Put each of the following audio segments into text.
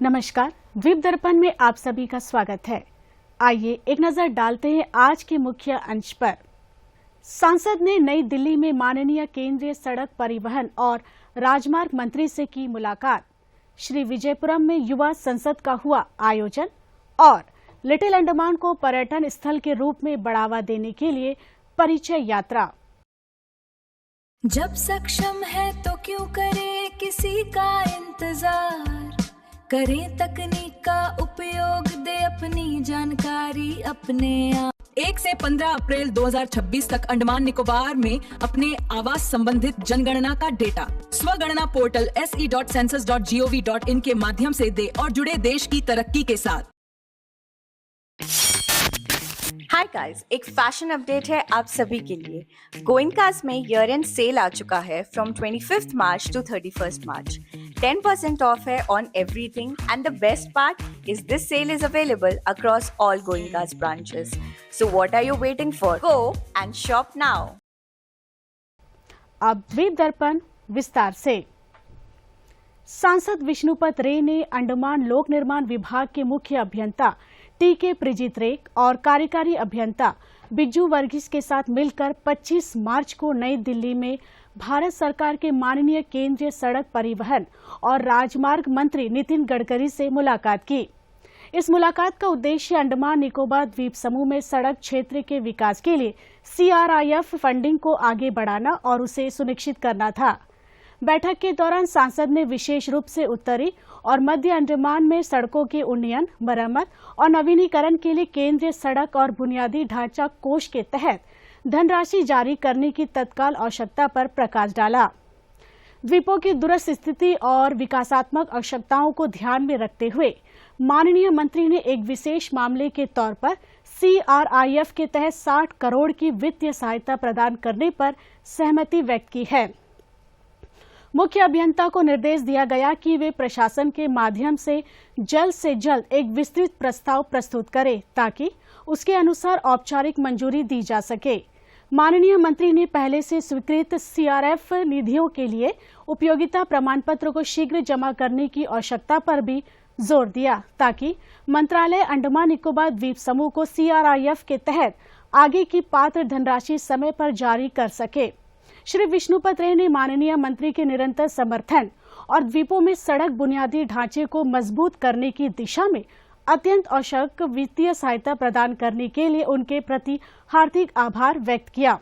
नमस्कार, द्वीप दर्पण में आप सभी का स्वागत है। आइए एक नजर डालते हैं आज के मुख्य अंश पर। सांसद ने नई दिल्ली में माननीय केंद्रीय सड़क परिवहन और राजमार्ग मंत्री से की मुलाकात। श्री विजयपुरम में युवा संसद का हुआ आयोजन और लिटिल अंडमान को पर्यटन स्थल के रूप में बढ़ावा देने के लिए परिचय यात्रा। जब सक्षम है तो क्यों करे किसी का इंतजार, करें तकनीक का उपयोग, दे अपनी जानकारी अपने आप। 1 से 15 अप्रैल 2026 तक अंडमान निकोबार में अपने आवास संबंधित जनगणना का डेटा स्वगणना पोर्टल se.census.gov.in के माध्यम से दे और जुड़े देश की तरक्की के साथ। हाय गाइस, एक फैशन अपडेट है आप सभी के लिए। गोइंकास में ईयर एंड सेल आ चुका है from 25th March to 31st March. 10% off है on everything and the best part is this sale is available across all Goenka's branches. So what are you waiting for? Go and shop now. अब द्वीप दर्पण विस्तार से। सांसद विष्णुपत रे ने अंडमान लोक निर्माण विभाग के मुख्य अभियंता टीके प्रिजित रे और कार्यकारी अभियंता बिज्जू वर्गीस के साथ मिलकर 25 मार्च को नई दिल्ली में भारत सरकार के माननीय केंद्रीय सड़क परिवहन और राजमार्ग मंत्री नितिन गडकरी से मुलाकात की। इस मुलाकात का उद्देश्य अंडमान निकोबार द्वीप समूह में सड़क क्षेत्र के विकास के लिए CRIF फंडिंग को आगे बढ़ाना और उसे सुनिश्चित करना था। बैठक के दौरान सांसद ने विशेष रूप से उत्तरी और मध्य अंडमान में सड़कों के उन्नयन, मरम्मत और नवीनीकरण के लिए केंद्रीय सड़क और बुनियादी ढांचा कोष के तहत धनराशि जारी करने की तत्काल आवश्यकता पर प्रकाश डाला। द्वीपों की दूरस्थ स्थिति और विकासात्मक आवश्यकताओं को ध्यान में रखते हुए माननीय मंत्री ने एक विशेष मामले के तौर पर CRIF के तहत 60 करोड़ की वित्तीय सहायता प्रदान करने पर सहमति व्यक्त की है। मुख्य अभियंता को निर्देश दिया गया कि वे प्रशासन के माध्यम से जल्द एक विस्तृत प्रस्ताव प्रस्तुत करें ताकि उसके अनुसार औपचारिक मंजूरी दी जा सके। माननीय मंत्री ने पहले से स्वीकृत CRF निधियों के लिए उपयोगिता प्रमाण पत्र को शीघ्र जमा करने की आवश्यकता पर भी जोर दिया ताकि मंत्रालय अंडमान निकोबार द्वीप समूह को CRIF के तहत आगे की पात्र धनराशि समय पर जारी कर सके। श्री विष्णुपत रे ने माननीय मंत्री के निरंतर समर्थन और द्वीपों में सड़क बुनियादी ढांचे को मजबूत करने की दिशा में अत्यंत आवश्यक वित्तीय सहायता प्रदान करने के लिए उनके प्रति हार्दिक आभार व्यक्त किया।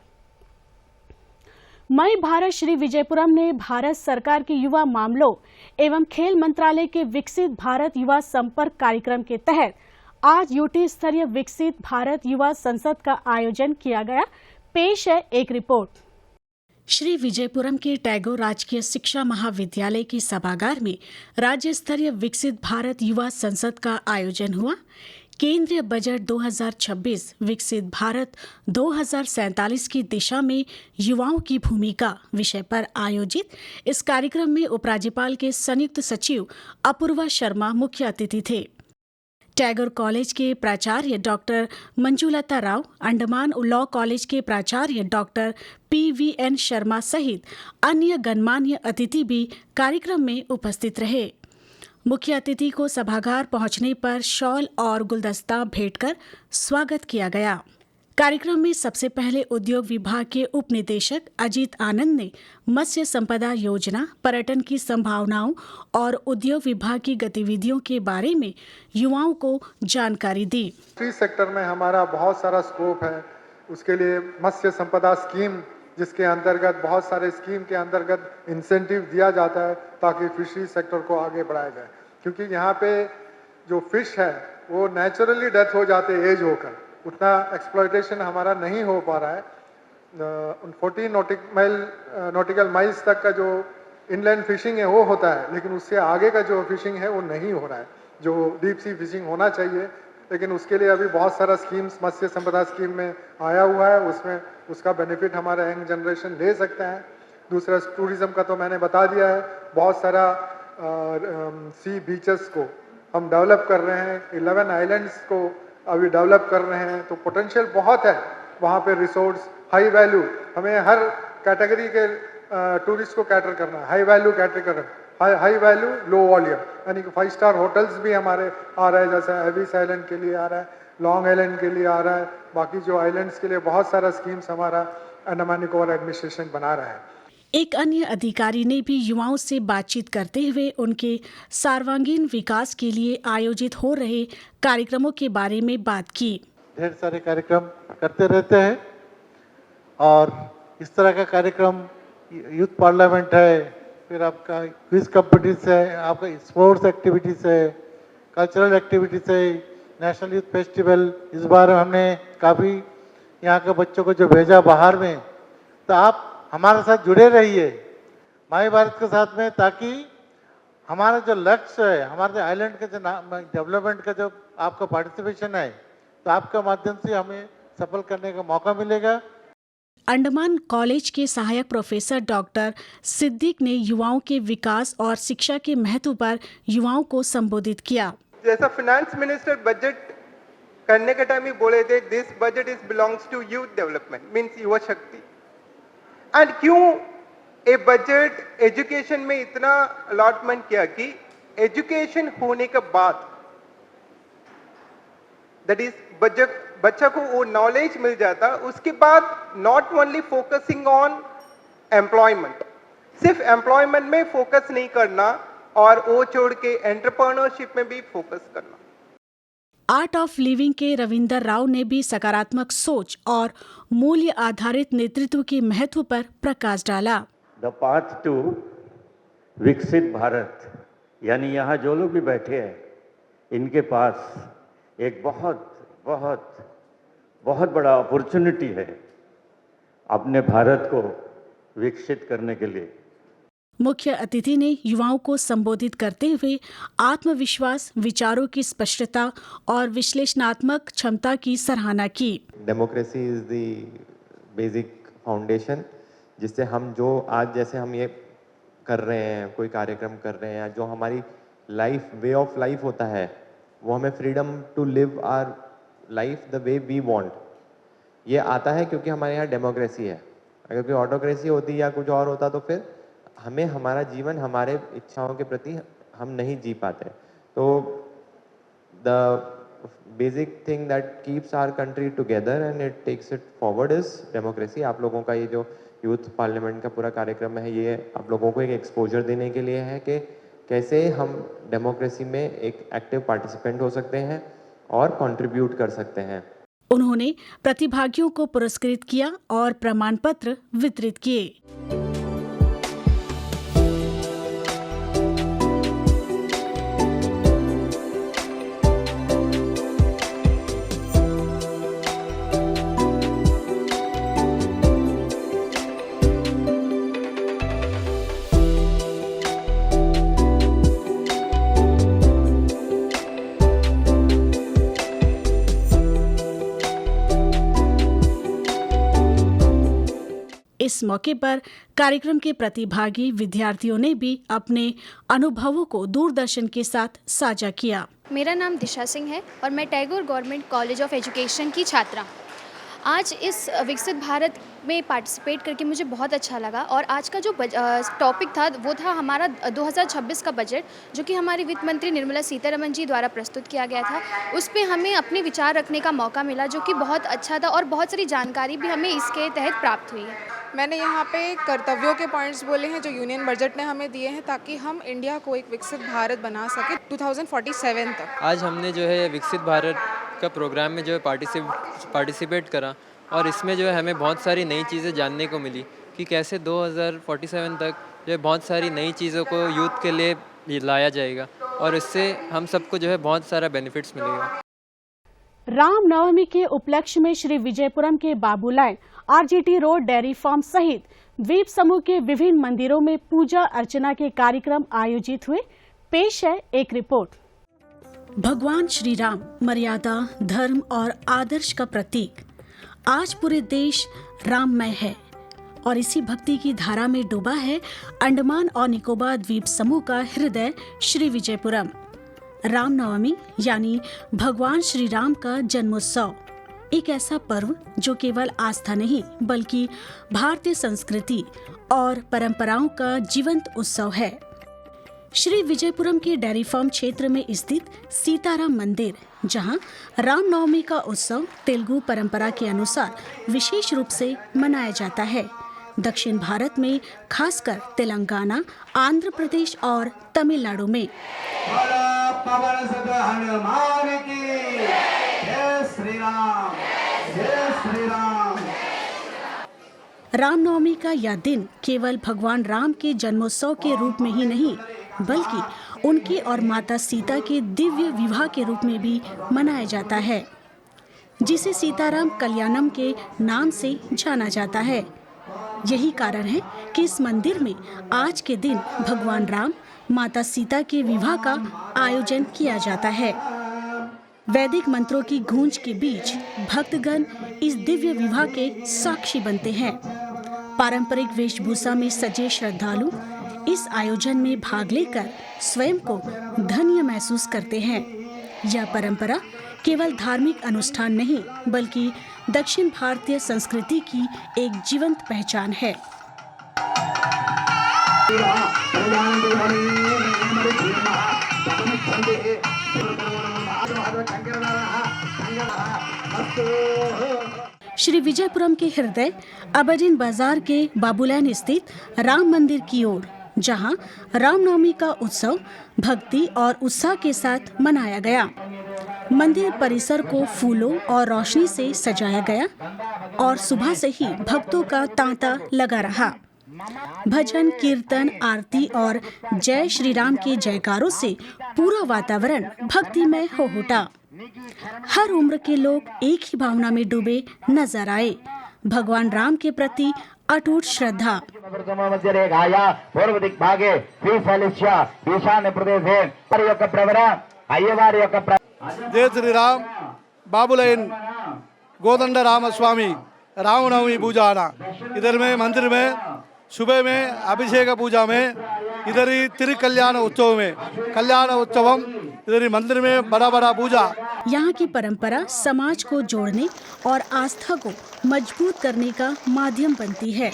मई भारत श्री विजयपुरम ने भारत सरकार के युवा मामलों एवं खेल मंत्रालय के विकसित भारत युवा संपर्क कार्यक्रम के तहत आज UT स्तरीय विकसित भारत युवा संसद का आयोजन किया गया। पेश है एक रिपोर्ट। श्री विजयपुरम के टैगोर राजकीय शिक्षा महाविद्यालय के सभागार में राज्य स्तरीय विकसित भारत युवा संसद का आयोजन हुआ। केंद्रीय बजट 2026 विकसित भारत 2047 की दिशा में युवाओं की भूमिका विषय पर आयोजित इस कार्यक्रम में उपराज्यपाल के संयुक्त सचिव अपूर्वा शर्मा मुख्य अतिथि थे। टैगोर कॉलेज के प्राचार्य doctor Manjulata Rao, Andaman law college के प्राचार्य डॉक्टर PVN शर्मा सहित अन्य गणमान्य अतिथि भी कार्यक्रम में उपस्थित रहे। मुख्य अतिथि को सभागार पहुंचने पर शॉल और गुलदस्ता भेंट कर स्वागत किया गया। कार्यक्रम में सबसे पहले उद्योग विभाग के उप निदेशक अजीत आनंद ने मत्स्य संपदा योजना, पर्यटन की संभावनाओं और उद्योग विभाग की गतिविधियों के बारे में युवाओं को जानकारी दी। फिशरी सेक्टर में हमारा बहुत सारा स्कोप है। उसके लिए मत्स्य संपदा स्कीम, जिसके अंतर्गत बहुत सारे स्कीम के अंतर्गत इंसेंटिव दिया जाता है ताकि फिशरी सेक्टर को आगे बढ़ाया जाए, क्योंकि यहाँ पे जो फिश है वो नेचुरली डेथ हो जाते हैं एज होकर, उतना एक्सप्लॉयटेशन हमारा नहीं हो पा रहा है। 14 नॉटिकल माइल्स तक का जो इनलैंड फिशिंग है वो होता है, लेकिन उससे आगे का जो फिशिंग है वो नहीं हो रहा है, जो डीप सी फिशिंग होना चाहिए। लेकिन उसके लिए अभी बहुत सारा स्कीम्स मत्स्य संपदा स्कीम में आया हुआ है, उसमें उसका बेनिफिट हमारा यंग जनरेशन ले सकता है। दूसरा टूरिज्म का तो मैंने बता दिया है। बहुत सारा सी बीचेस को हम डेवलप कर रहे हैं, 11 आइलैंड्स को अभी डेवलप कर रहे हैं, तो पोटेंशियल बहुत है वहाँ पे। रिसोर्स हाई वैल्यू, हमें हर कैटेगरी के टूरिस्ट को कैटर करना है, हाई वैल्यू कैटर करना, हाई वैल्यू लो वॉल्यूम, यानी कि 5 स्टार होटल्स भी हमारे आ रहे हैं, जैसे एविस आइलैंड के लिए आ रहा है, लॉन्ग आइलैंड के लिए आ रहा है, बाकी जो आइलैंड्स के लिए बहुत सारा स्कीम्स हमारा अंडमान निकोबार एडमिनिस्ट्रेशन बना रहा है। एक अन्य अधिकारी ने भी युवाओं से बातचीत करते हुए उनके सर्वांगीण विकास के लिए आयोजित हो रहे कार्यक्रमों के बारे में बात की। ढेर सारे कार्यक्रम करते रहते हैं और इस तरह का कार्यक्रम यूथ पार्लियामेंट है, फिर आपका क्विज कंपटीज है, आपका स्पोर्ट्स एक्टिविटीज है, कल्चरल एक्टिविटीज है, नेशनल यूथ फेस्टिवल। इस बार हमने काफ़ी यहाँ के बच्चों को जो भेजा बाहर में, तो आप हमारे साथ जुड़े रहिए माई भारत के साथ में, ताकि हमारा जो लक्ष्य है, हमारे आइलैंड के जो डेवलपमेंट का जो आपका पार्टिसिपेशन है, तो आपके माध्यम से हमें सफल करने का मौका मिलेगा। अंडमान कॉलेज के सहायक प्रोफेसर डॉक्टर सिद्दीक ने युवाओं के विकास और शिक्षा के महत्व पर युवाओं को संबोधित किया। जैसा फाइनेंस मिनिस्टर बजट करने के टाइम ही बोले थे, this budget is belongs to youth development, means युवा शक्ति। एंड क्यों ए बजट एजुकेशन में इतना अलॉटमेंट किया कि एजुकेशन होने के बाद, दैट इज बच्चा को वो नॉलेज मिल जाता, उसके बाद not only focusing on employment, सिर्फ एम्प्लॉयमेंट में फोकस नहीं करना और वो छोड़ के एंटरप्रेन्योरशिप में भी फोकस करना। आर्ट ऑफ लिविंग के रविंदर राव ने भी सकारात्मक सोच और मूल्य आधारित नेतृत्व के महत्व पर प्रकाश डाला। द पाथ टू विकसित भारत, यानी यहाँ जो लोग भी बैठे हैं, इनके पास एक बहुत बहुत बहुत बड़ा अपॉर्चुनिटी है अपने भारत को विकसित करने के लिए। मुख्य अतिथि ने युवाओं को संबोधित करते हुए आत्मविश्वास, विचारों की स्पष्टता और विश्लेषणात्मक क्षमता की सराहना की। Democracy is the basic foundation, जिससे हम जो आज जैसे हम ये कर रहे हैं, कोई कार्यक्रम कर रहे हैं, जो हमारी लाइफ, वे ऑफ लाइफ होता है, वो हमें freedom to live our life the way we want, ये आता है क्योंकि हमारे यहाँ डेमोक्रेसी है। अगर कोई ऑटोक्रेसी होती या कुछ और होता तो फिर हमें हमारा जीवन हमारे इच्छाओं के प्रति हम नहीं जी पाते। तो the basic thing that keeps our country together and it takes it forward is democracy. आप लोगों का ये जो यूथ पार्लियामेंट का पूरा कार्यक्रम है, ये आप लोगों को एक एक्सपोजर देने के लिए है कि कैसे हम डेमोक्रेसी में एक एक्टिव पार्टिसिपेंट हो सकते हैं और कंट्रीब्यूट कर सकते हैं। उन्होंने प्रतिभागियों को पुरस्कृत किया और प्रमाण पत्र वितरित किए। इस मौके पर कार्यक्रम के प्रतिभागी विद्यार्थियों ने भी अपने अनुभवों को दूरदर्शन के साथ साझा किया। मेरा नाम दिशा सिंह है और मैं Tagore government college of education की छात्रा। आज इस विकसित भारत में पार्टिसिपेट करके मुझे बहुत अच्छा लगा और आज का जो टॉपिक था वो था हमारा 2026 का बजट, जो कि हमारी वित्त मंत्री निर्मला सीतारमण जी द्वारा प्रस्तुत किया गया था। उस पे हमें अपने विचार रखने का मौका मिला, जो कि बहुत अच्छा था और बहुत सारी जानकारी भी हमें इसके तहत प्राप्त हुई है। मैंने यहाँ पे कर्तव्यों के पॉइंट्स बोले हैं जो यूनियन बजट ने हमें दिए हैं, ताकि हम इंडिया को एक विकसित भारत बना सके 2047 तक। आज हमने जो है विकसित भारत का प्रोग्राम में जो है पार्टिसिपेट करा और इसमें जो है हमें बहुत सारी नई चीज़ें जानने को मिली कि कैसे 2047 तक जो है बहुत सारी नई चीज़ों को यूथ के लिए लाया जाएगा और इससे हम सबको जो है बहुत सारा बेनिफिट्स मिलेगा। रामनवमी के उपलक्ष्य में श्री विजयपुरम के बाबूलैंड, आरजीटी रोड डेयरी फार्म सहित द्वीप समूह के विभिन्न मंदिरों में पूजा अर्चना के कार्यक्रम आयोजित हुए। पेश है एक रिपोर्ट। भगवान श्री राम मर्यादा, धर्म और आदर्श का प्रतीक। आज पूरे देश राममय है और इसी भक्ति की धारा में डूबा है अंडमान और निकोबार द्वीप समूह का हृदय श्री विजयपुरम। रामनवमी यानी भगवान श्री राम का जन्मोत्सव, एक ऐसा पर्व जो केवल आस्था नहीं बल्कि भारतीय संस्कृति और परंपराओं का जीवंत उत्सव है। श्री विजयपुरम के डेयरी फार्म क्षेत्र में स्थित सीताराम मंदिर, जहां रामनवमी का उत्सव तेलुगु परंपरा के अनुसार विशेष रूप से मनाया जाता है। दक्षिण भारत में खासकर तेलंगाना, आंध्र प्रदेश और तमिलनाडु में रामनवमी का यह दिन केवल भगवान राम के जन्मोत्सव के रूप में ही नहीं, बल्कि उनके और माता सीता के दिव्य विवाह के रूप में भी मनाया जाता है, जिसे सीताराम कल्याणम के नाम से जाना जाता है। यही कारण है कि इस मंदिर में आज के दिन भगवान राम, माता सीता के विवाह का आयोजन किया जाता है। वैदिक मंत्रों की गूंज के बीच भक्तगण इस दिव्य विवाह के साक्षी बनते हैं। पारंपरिक वेशभूषा में सजे श्रद्धालु इस आयोजन में भाग लेकर स्वयं को धन्य महसूस करते हैं। यह परंपरा केवल धार्मिक अनुष्ठान नहीं, बल्कि दक्षिण भारतीय संस्कृति की एक जीवंत पहचान है। श्री विजयपुरम के हृदय अबडिन बाजार के बाबूलैन स्थित राम मंदिर की ओर, जहां रामनवमी का उत्सव भक्ति और उत्साह के साथ मनाया गया। मंदिर परिसर को फूलों और रोशनी से सजाया गया और सुबह से ही भक्तों का तांता लगा रहा। भजन, कीर्तन, आरती और जय श्री राम के जयकारों से पूरा वातावरण भक्तिमय हो उठा। हर उम्र के लोग एक ही भावना में डूबे नजर आए, भगवान राम के प्रति अटूट श्रद्धा। जय श्री राम। बाबूलैन गोदंड राम स्वामी रामनवमी पूजा आना। इधर में मंदिर में सुबह में अभिषेक पूजा में, इधर ही तिरुकल्याण उत्सव में कल्याण उत्सवम, इधर ही मंदिर में बड़ा बड़ा पूजा। यहाँ की परंपरा समाज को जोड़ने और आस्था को मजबूत करने का माध्यम बनती है।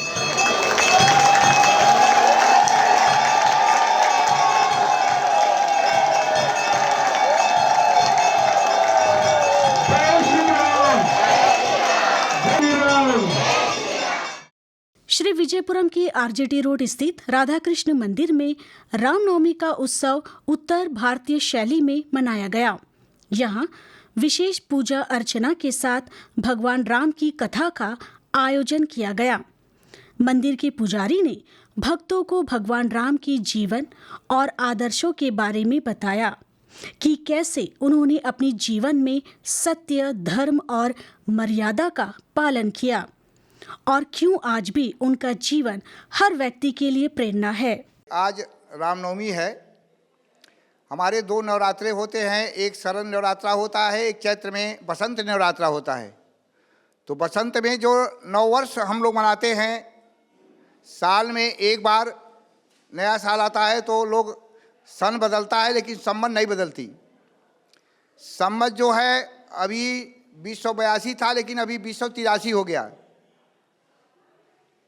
श्री विजयपुरम के आरजेटी रोड स्थित राधा कृष्ण मंदिर में रामनवमी का उत्सव उत्तर भारतीय शैली में मनाया गया। यहाँ विशेष पूजा अर्चना के साथ भगवान राम की कथा का आयोजन किया गया। मंदिर के पुजारी ने भक्तों को भगवान राम की जीवन और आदर्शों के बारे में बताया कि कैसे उन्होंने अपने जीवन में सत्य, धर्म और मर्यादा का पालन किया और क्यों आज भी उनका जीवन हर व्यक्ति के लिए प्रेरणा है। आज रामनवमी है। हमारे 2 नवरात्रे होते हैं, एक शरद नवरात्रा होता है, एक चैत्र में बसंत नवरात्रा होता है। तो बसंत में जो नववर्ष हम लोग मनाते हैं, साल में एक बार नया साल आता है तो लोग सन बदलता है, लेकिन संवत नहीं बदलती। संवत जो है अभी 2082 था, लेकिन अभी 2083 हो गया।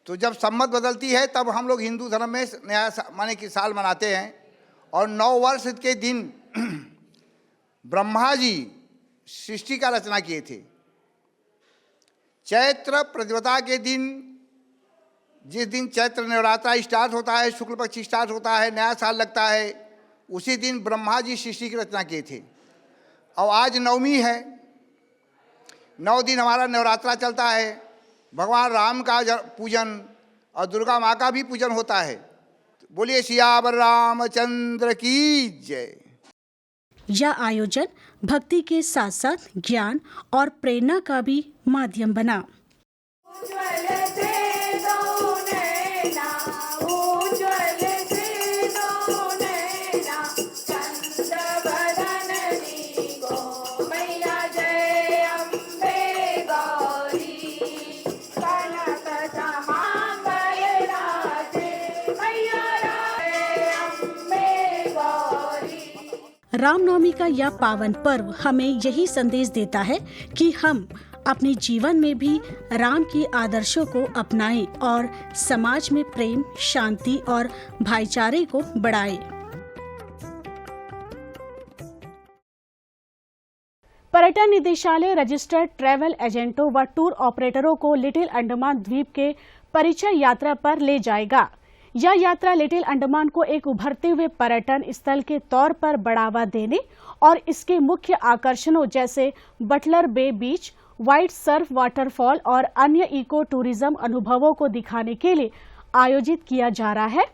तो जब संवत बदलती है तब हम लोग हिंदू धर्म में नया माने कि साल मनाते हैं। और 9 वर्ष के दिन ब्रह्मा जी सृष्टि का रचना किए थे। चैत्र प्रतिपदा के दिन, जिस दिन चैत्र नवरात्रा स्टार्ट होता है, शुक्ल पक्ष स्टार्ट होता है, नया साल लगता है, उसी दिन ब्रह्मा जी सृष्टि की रचना किए थे। और आज नवमी है, 9 दिन हमारा नवरात्रा चलता है। भगवान राम का पूजन और दुर्गा माँ का भी पूजन होता है। बोलिए सियावर रामचंद्र की जय। यह आयोजन भक्ति के साथ साथ ज्ञान और प्रेरणा का भी माध्यम बना। रामनवमी का यह पावन पर्व हमें यही संदेश देता है कि हम अपने जीवन में भी राम के आदर्शों को अपनाएं और समाज में प्रेम, शांति और भाईचारे को बढ़ाएं। पर्यटन निदेशालय रजिस्टर्ड ट्रैवल एजेंटों व टूर ऑपरेटरों को लिटिल अंडमान द्वीप के परिचय यात्रा पर ले जाएगा। यह यात्रा लिटिल अंडमान को एक उभरते हुए पर्यटन स्थल के तौर पर बढ़ावा देने और इसके मुख्य आकर्षणों जैसे बटलर बे बीच, व्हाइट सर्फ वाटरफॉल और अन्य इको टूरिज्म अनुभवों को दिखाने के लिए आयोजित किया जा रहा है।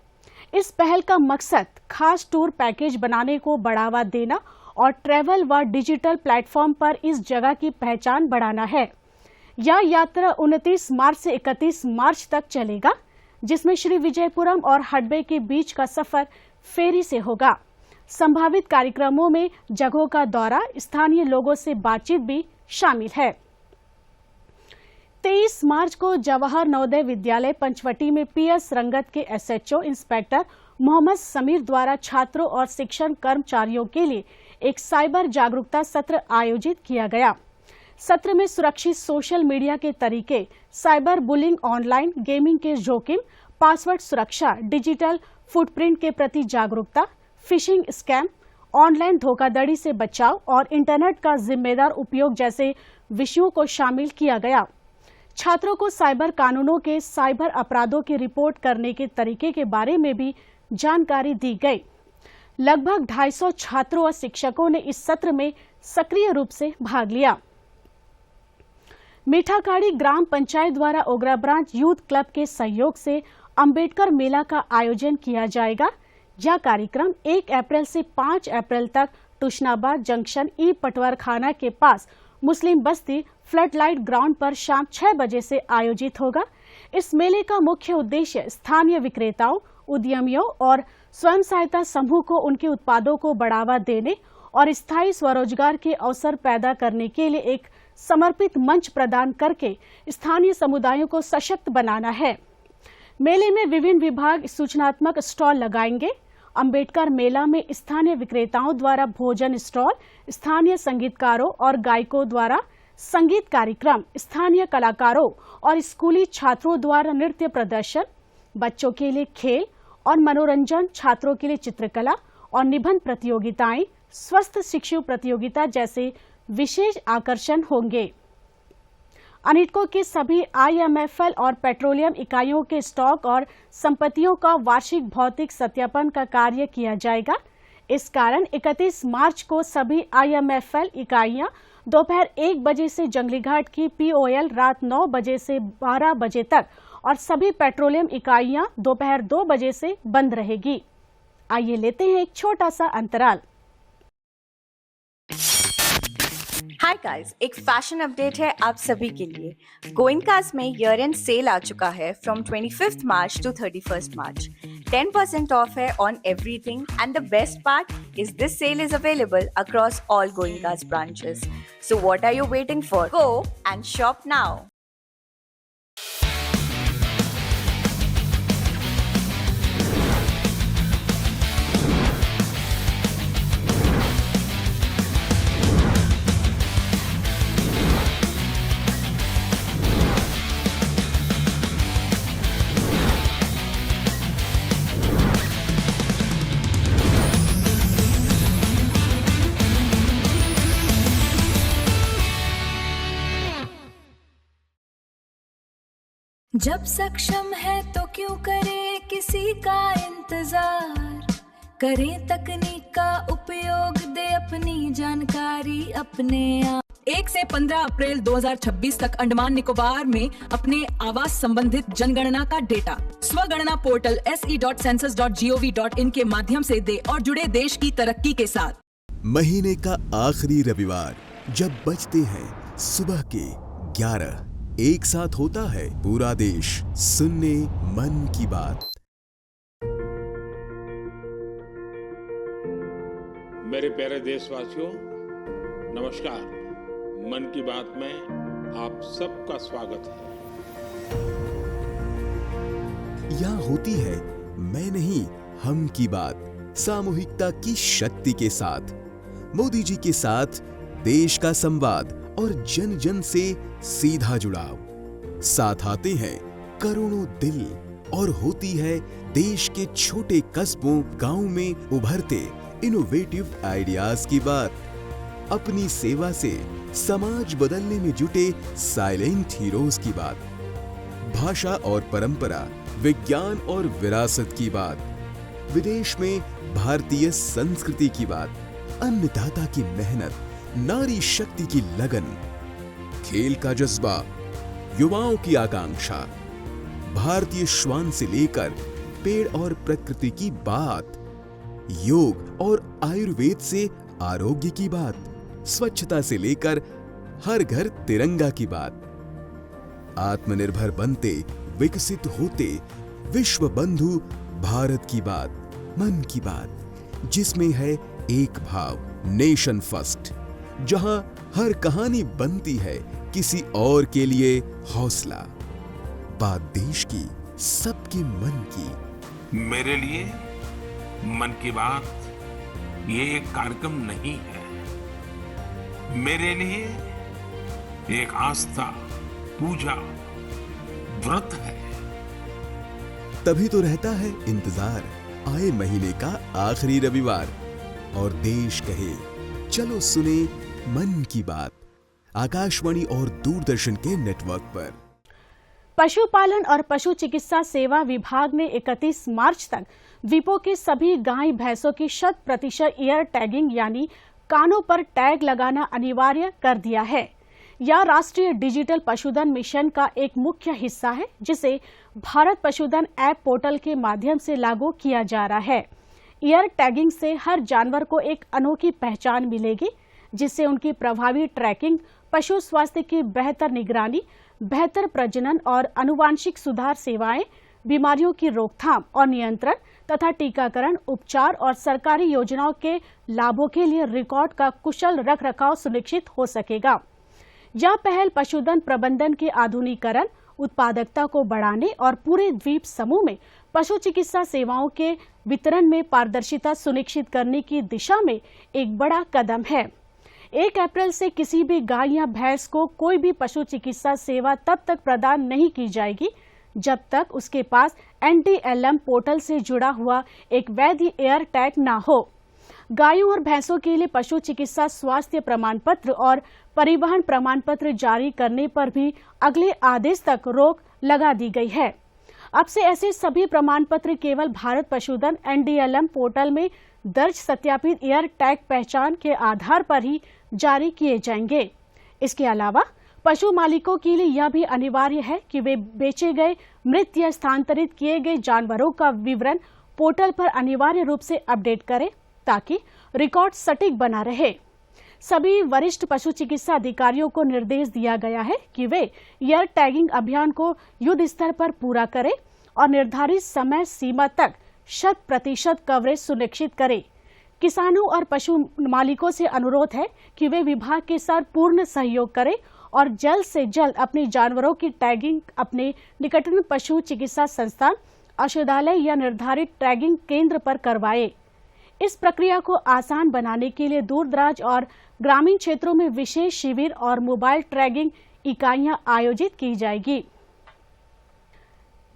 इस पहल का मकसद खास टूर पैकेज बनाने को बढ़ावा देना और ट्रैवल व डिजिटल प्लेटफॉर्म पर इस जगह की पहचान बढ़ाना है। यह यात्रा 29 मार्च से 31 मार्च तक चलेगा, जिसमें श्री विजयपुरम और हडबे के बीच का सफर फेरी से होगा। संभावित कार्यक्रमों में जगहों का दौरा, स्थानीय लोगों से बातचीत भी शामिल है। 23 मार्च को जवाहर नवोदय विद्यालय पंचवटी में पीएस रंगत के एसएचओ इंस्पेक्टर मोहम्मद समीर द्वारा छात्रों और शिक्षण कर्मचारियों के लिए एक साइबर जागरूकता सत्र आयोजित किया गया। सत्र में सुरक्षित सोशल मीडिया के तरीके, साइबर बुलिंग, ऑनलाइन गेमिंग के जोखिम, पासवर्ड सुरक्षा, डिजिटल फुटप्रिंट के प्रति जागरूकता, फिशिंग स्कैम, ऑनलाइन धोखाधड़ी से बचाव और इंटरनेट का जिम्मेदार उपयोग जैसे विषयों को शामिल किया गया। छात्रों को साइबर कानूनों के साइबर अपराधों की रिपोर्ट करने के तरीके के बारे में भी जानकारी दी गई। लगभग 250 छात्रों और शिक्षकों ने इस सत्र में सक्रिय रूप से भाग लिया। मीठाखाड़ी ग्राम पंचायत द्वारा ओगरा ब्रांच यूथ क्लब के सहयोग से अंबेडकर मेला का आयोजन किया जाएगा। यह कार्यक्रम 1 अप्रैल से 5 अप्रैल तक तुशनाबाद जंक्शन ई पटवारखाना के पास मुस्लिम बस्ती फ्लड लाइट ग्राउंड पर शाम 6 बजे से आयोजित होगा। इस मेले का मुख्य उद्देश्य स्थानीय विक्रेताओं, उद्यमियों और स्वयं सहायता समूह को उनके उत्पादों को बढ़ावा देने और स्थायी स्वरोजगार के अवसर पैदा करने के लिए एक समर्पित मंच प्रदान करके स्थानीय समुदायों को सशक्त बनाना है। मेले में विभिन्न विभाग सूचनात्मक स्टॉल लगाएंगे। अंबेडकर मेला में स्थानीय विक्रेताओं द्वारा भोजन स्टॉल, स्थानीय संगीतकारों और गायकों द्वारा संगीत कार्यक्रम, स्थानीय कलाकारों और स्कूली छात्रों द्वारा नृत्य प्रदर्शन, बच्चों के लिए खेल और मनोरंजन, छात्रों के लिए चित्रकला और निबंध प्रतियोगिताएं, स्वस्थ शिक्षु प्रतियोगिता जैसे विशेष आकर्षण होंगे। अनिटको के सभी IMFL और पेट्रोलियम इकाइयों के स्टॉक और संपत्तियों का वार्षिक भौतिक सत्यापन का कार्य किया जाएगा। इस कारण 31 मार्च को सभी IMFL इकाइयां दोपहर 1 बजे से जंगली घाट की POL रात 9 बजे से 12 बजे तक और सभी पेट्रोलियम इकाइयां दोपहर 2 बजे से बंद रहेगी। आइए लेते हैं एक छोटा सा अंतराल। हाय गाइस, एक फैशन अपडेट है आप सभी के लिए। गोइंकास में ईयर एंड सेल आ चुका है from 25th March to 31st March. 10% off है on everything and the best part is this sale is available across all Goenka's branches. So what are you waiting for? Go and shop now. जब सक्षम है तो क्यों करे किसी का इंतजार, करें तकनीक का उपयोग, दे अपनी जानकारी अपने आप। 1 से 15 अप्रैल 2026 तक अंडमान निकोबार में अपने आवास संबंधित जनगणना का डेटा स्वगणना पोर्टल se.census.gov.in के माध्यम से दे और जुड़े देश की तरक्की के साथ। महीने का आखिरी रविवार जब बजते हैं सुबह के 11, एक साथ होता है पूरा देश सुनने मन की बात। मेरे प्यारे देशवासियों, नमस्कार। मन की बात में आप सबका स्वागत है। यहाँ होती है मैं नहीं हम की बात, सामूहिकता की शक्ति के साथ। मोदी जी के साथ देश का संवाद और जन जन से सीधा जुड़ाव। साथ आते हैं करोड़ों दिल और होती है देश के छोटे कस्बों गांव में उभरते इनोवेटिव आइडियाज की बात। अपनी सेवा से समाज बदलने में जुटे साइलेंट हीरोज की बात, भाषा और परंपरा, विज्ञान और विरासत की बात, विदेश में भारतीय संस्कृति की बात, अन्नदाता की मेहनत, नारी शक्ति की लगन, खेल का जज्बा, युवाओं की आकांक्षा, भारतीय श्वान से लेकर पेड़ और प्रकृति की बात, योग और आयुर्वेद से आरोग्य की बात, स्वच्छता से लेकर हर घर तिरंगा की बात, आत्मनिर्भर बनते, विकसित होते, विश्व बंधु भारत की बात, मन की बात, जिसमें है एक भाव, नेशन फर्स्ट, जहां हर कहानी बनती है किसी और के लिए हौसला। बात देश की, सबके मन की। मेरे लिए मन की बात ये एक कार्यक्रम नहीं है, मेरे लिए एक आस्था, पूजा, व्रत है। तभी तो रहता है इंतजार आए महीने का आखिरी रविवार और देश कहे चलो सुने मन की बात, आकाशवाणी और दूरदर्शन के नेटवर्क पर। पशुपालन और पशु चिकित्सा सेवा विभाग ने 31 मार्च तक द्वीपों के सभी गाय भैंसों की 100% ईयर टैगिंग यानी कानों पर टैग लगाना अनिवार्य कर दिया है। यह राष्ट्रीय डिजिटल पशुधन मिशन का एक मुख्य हिस्सा है, जिसे भारत पशुधन ऐप पोर्टल के माध्यम से लागू किया जा रहा है। ईयर टैगिंग से हर जानवर को एक अनोखी पहचान मिलेगी, जिससे उनकी प्रभावी ट्रैकिंग, पशु स्वास्थ्य की बेहतर निगरानी, बेहतर प्रजनन और आनुवांशिक सुधार सेवाएं, बीमारियों की रोकथाम और नियंत्रण तथा टीकाकरण, उपचार और सरकारी योजनाओं के लाभों के लिए रिकॉर्ड का कुशल रखरखाव सुनिश्चित हो सकेगा। यह पहल पशुधन प्रबंधन के आधुनिकीकरण, उत्पादकता को बढ़ाने और पूरे द्वीप समूह में पशु चिकित्सा सेवाओं के वितरण में पारदर्शिता सुनिश्चित करने की दिशा में एक बड़ा कदम है। 1 अप्रैल से किसी भी गाय या भैंस को कोई भी पशु चिकित्सा सेवा तब तक प्रदान नहीं की जाएगी जब तक उसके पास NTLM पोर्टल से जुड़ा हुआ एक वैध एयर टैग न हो। गायों और भैंसों के लिए पशु चिकित्सा स्वास्थ्य प्रमाण पत्र और परिवहन प्रमाण पत्र जारी करने पर भी अगले आदेश तक रोक लगा दी गई है। अब से ऐसे सभी प्रमाण पत्र केवल भारत पशुधन NTLM पोर्टल में दर्ज सत्यापित एयर टैग पहचान के आधार पर ही जारी किए जाएंगे। इसके अलावा पशु मालिकों के लिए यह भी अनिवार्य है कि वे बेचे गए, मृत या स्थानांतरित किए गए जानवरों का विवरण पोर्टल पर अनिवार्य रूप से अपडेट करें, ताकि रिकॉर्ड सटीक बना रहे। सभी वरिष्ठ पशु चिकित्सा अधिकारियों को निर्देश दिया गया है कि वे ईयर टैगिंग अभियान को युद्ध स्तर पर पूरा करें और निर्धारित समय सीमा तक 100% कवरेज सुनिश्चित करें। किसानों और पशु मालिकों से अनुरोध है कि वे विभाग के साथ पूर्ण सहयोग करें और जल्द से जल्द अपने जानवरों की टैगिंग अपने निकटतम पशु चिकित्सा संस्थान, औषधालय या निर्धारित टैगिंग केंद्र पर करवाएं। इस प्रक्रिया को आसान बनाने के लिए दूरदराज और ग्रामीण क्षेत्रों में विशेष शिविर और मोबाइल ट्रैकिंग इकाइयां आयोजित की जाएगी।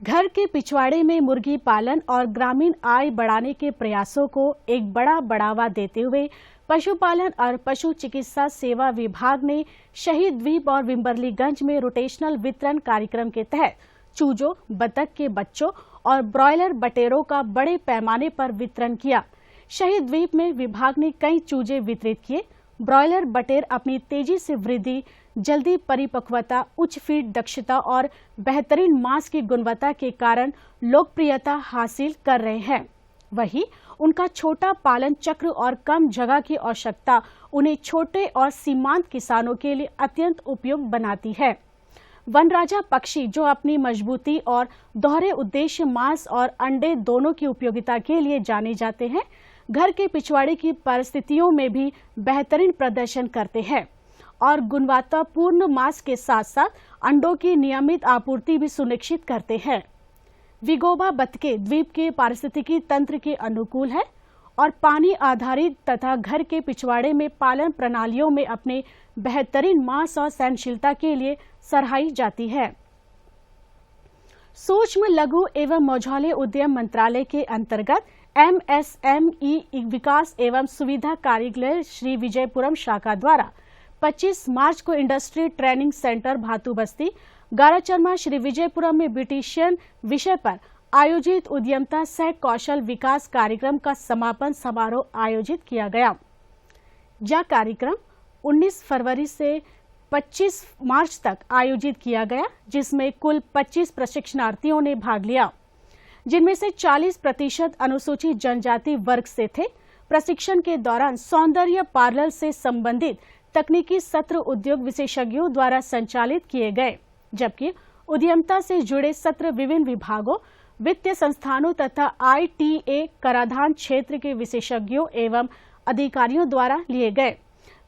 घर के पिछवाड़े में मुर्गी पालन और ग्रामीण आय बढ़ाने के प्रयासों को एक बड़ा बढ़ावा देते हुए पशुपालन और पशु चिकित्सा सेवा विभाग ने शहीद द्वीप और विम्बरलीगंज में रोटेशनल वितरण कार्यक्रम के तहत चूजों, बतख के बच्चों और ब्रॉयलर बटेरों का बड़े पैमाने पर वितरण किया। शहीद द्वीप में विभाग ने कई चूजे वितरित किए। ब्रॉयलर बटेर अपनी तेजी से वृद्धि, जल्दी परिपक्वता, उच्च फीड दक्षता और बेहतरीन मांस की गुणवत्ता के कारण लोकप्रियता हासिल कर रहे हैं। वहीं उनका छोटा पालन चक्र और कम जगह की आवश्यकता उन्हें छोटे और सीमांत किसानों के लिए अत्यंत उपयुक्त बनाती है। वनराजा पक्षी, जो अपनी मजबूती और दोहरे उद्देश्य मांस और अंडे दोनों की उपयोगिता के लिए जाने जाते हैं, घर के पिछवाड़े की परिस्थितियों में भी बेहतरीन प्रदर्शन करते हैं और गुणवत्तापूर्ण मांस के साथ साथ अंडों की नियमित आपूर्ति भी सुनिश्चित करते हैं। विगोबा बतखें द्वीप के पारिस्थितिकी तंत्र के अनुकूल है और पानी आधारित तथा घर के पिछवाड़े में पालन प्रणालियों में अपने बेहतरीन मांस और सहनशीलता के लिए सराही जाती है। सूक्ष्म लघु एवं मझौले उद्यम मंत्रालय के अंतर्गत MSME विकास एवं सुविधा कार्यालय श्री विजयपुरम शाखा द्वारा 25 मार्च को इंडस्ट्री ट्रेनिंग सेंटर भातु बस्ती गाराचरमा श्री विजयपुरम में ब्यूटिशियन विषय पर आयोजित उद्यमता सह कौशल विकास कार्यक्रम का समापन समारोह आयोजित किया गया। यह कार्यक्रम 19 फरवरी से 25 मार्च तक आयोजित किया गया, जिसमें कुल 25 प्रशिक्षणार्थियों ने भाग लिया, जिनमें से 40% अनुसूचित जनजाति वर्ग से थे। प्रशिक्षण के दौरान सौंदर्य पार्लर से संबंधित तकनीकी सत्र उद्योग विशेषज्ञों द्वारा संचालित किए गए, जबकि उद्यमता से जुड़े सत्र विभिन्न विभागों, वित्तीय संस्थानों तथा ITA कराधान क्षेत्र के विशेषज्ञों एवं अधिकारियों द्वारा लिए गए।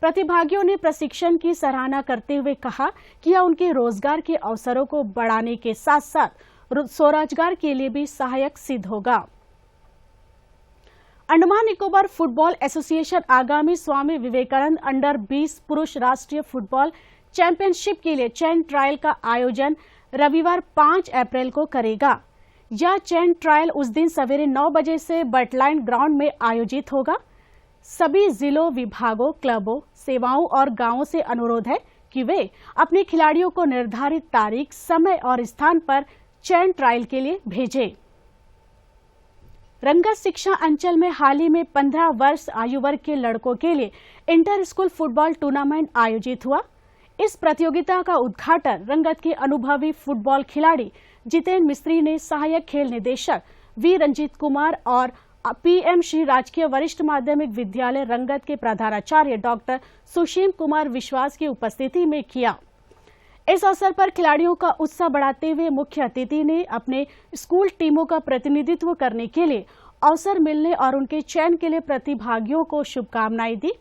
प्रतिभागियों ने प्रशिक्षण की सराहना करते हुए कहा कि यह उनके रोजगार के अवसरों को बढ़ाने के साथ साथ स्वरोजगार के लिए भी सहायक सिद्ध होगा। अंडमान निकोबार फुटबॉल एसोसिएशन आगामी स्वामी विवेकानंद अंडर 20 पुरुष राष्ट्रीय फुटबॉल चैंपियनशिप के लिए चयन ट्रायल का आयोजन रविवार 5 अप्रैल को करेगा। यह चयन ट्रायल उस दिन सवेरे 9 बजे से बटलाइन ग्राउंड में आयोजित होगा। सभी जिलों, विभागों, क्लबों, सेवाओं और गांवों से अनुरोध है कि वे अपने खिलाड़ियों को निर्धारित तारीख, समय और स्थान पर चयन ट्रायल के लिए भेजें। रंगा शिक्षा अंचल में हाल ही में 15 वर्ष आयु वर्ग के लड़कों के लिए इंटर स्कूल फुटबॉल टूर्नामेंट आयोजित हुआ। इस प्रतियोगिता का उद्घाटन रंगत के अनुभवी फुटबॉल खिलाड़ी जितेंद्र मिस्त्री ने सहायक खेल निदेशक वी रंजीत कुमार और PM श्री राजकीय वरिष्ठ माध्यमिक विद्यालय रंगत के प्रधानाचार्य डॉक्टर सुशील कुमार विश्वास की उपस्थिति में किया। इस अवसर पर खिलाड़ियों का उत्साह बढ़ाते हुए मुख्य अतिथि ने अपने स्कूल टीमों का प्रतिनिधित्व करने के लिए अवसर मिलने और उनके चयन के लिए प्रतिभागियों को शुभकामनाएं दी।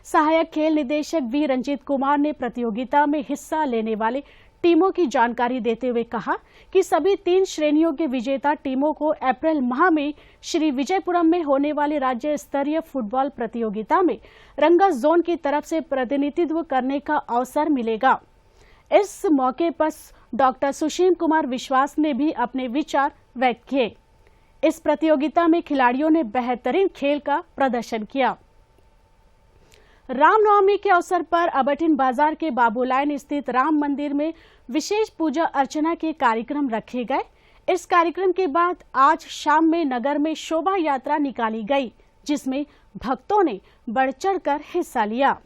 सहायक खेल निदेशक वी रंजीत कुमार ने प्रतियोगिता में हिस्सा लेने वाले टीमों की जानकारी देते हुए कहा कि सभी 3 श्रेणियों के विजेता टीमों को अप्रैल माह में श्री विजयपुरम में होने वाली राज्य स्तरीय फुटबॉल प्रतियोगिता में रंगा जोन की तरफ से प्रतिनिधित्व करने का अवसर मिलेगा। इस मौके पर डॉक्टर सुशील कुमार विश्वास ने भी अपने विचार व्यक्त किए। इस प्रतियोगिता में खिलाड़ियों ने बेहतरीन खेल का प्रदर्शन किया। रामनवमी के अवसर पर अबटिन बाजार के बाबूलाइन स्थित राम मंदिर में विशेष पूजा अर्चना के कार्यक्रम रखे गए। इस कार्यक्रम के बाद आज शाम में नगर में शोभा यात्रा निकाली गई, जिसमें भक्तों ने बढ़ चढ़कर हिस्सा लिया।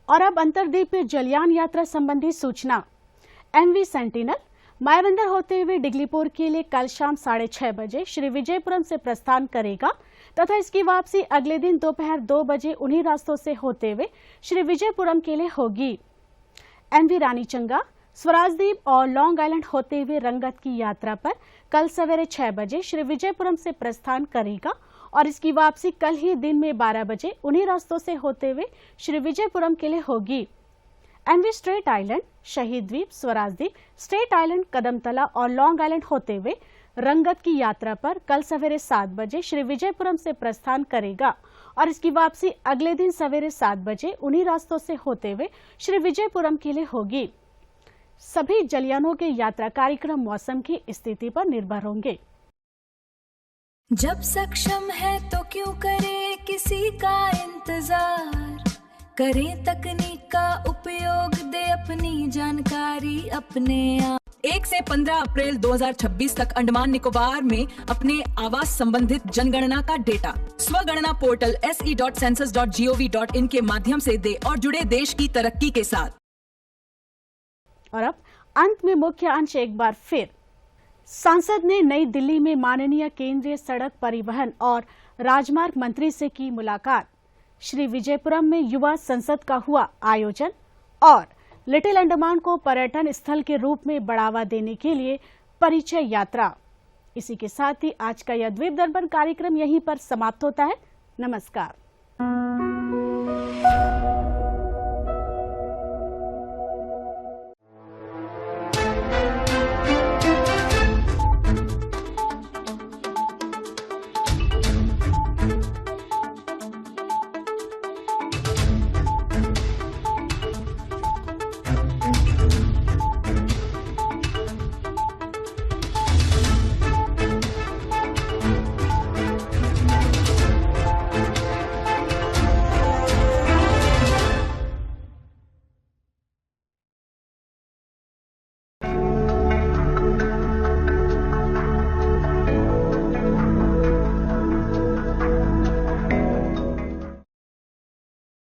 और अब अंतर्द्वीपीय जलयान यात्रा संबंधी सूचना। MV सेंटिनल मायाबंदर होते हुए डिगलीपुर के लिए कल शाम 6:30 बजे श्री विजयपुरम से प्रस्थान करेगा तथा इसकी वापसी अगले दिन दोपहर 2 बजे उन्हीं रास्तों से होते हुए श्री विजयपुरम के लिए होगी। MV रानीचंगा स्वराजद्वीप और लॉन्ग आइलैंड होते हुए रंगत की यात्रा पर कल सवेरे 6 बजे श्री विजयपुरम से प्रस्थान करेगा और इसकी वापसी कल ही दिन में 12 बजे उन्हीं रास्तों से होते हुए श्री विजयपुरम के लिए होगी। MV स्ट्रेट आइलैंड, शहीद द्वीप, स्वराजद्वीप, स्ट्रेट आइलैंड, कदमतला और लॉन्ग आइलैंड होते हुए रंगत की यात्रा पर कल सवेरे 7 बजे श्री विजयपुरम से प्रस्थान करेगा और इसकी वापसी अगले दिन सवेरे 7 बजे उन्हीं रास्तों से होते हुए श्री विजयपुरम के लिए होगी। सभी जलयानों के यात्रा कार्यक्रम मौसम की स्थिति पर निर्भर होंगे। जब सक्षम है तो क्यों करे किसी का इंतजार, करें तकनीक का उपयोग, दे अपनी जानकारी अपने आप। 1 से 15 अप्रैल 2026 तक अंडमान निकोबार में अपने आवास संबंधित जनगणना का डेटा स्वगणना पोर्टल se.census.gov.in के माध्यम से दे और जुड़े देश की तरक्की के साथ। और अब अंत में मुख्य अंश एक बार फिर। सांसद ने नई दिल्ली में माननीय केंद्रीय सड़क परिवहन और राजमार्ग मंत्री से की मुलाकात। श्री विजयपुरम में युवा संसद का हुआ आयोजन और लिटिल अंडमान को पर्यटन स्थल के रूप में बढ़ावा देने के लिए परिचय यात्रा। इसी के साथ ही आज का यह द्वीप दर्पण कार्यक्रम यहीं पर समाप्त होता है। नमस्कार।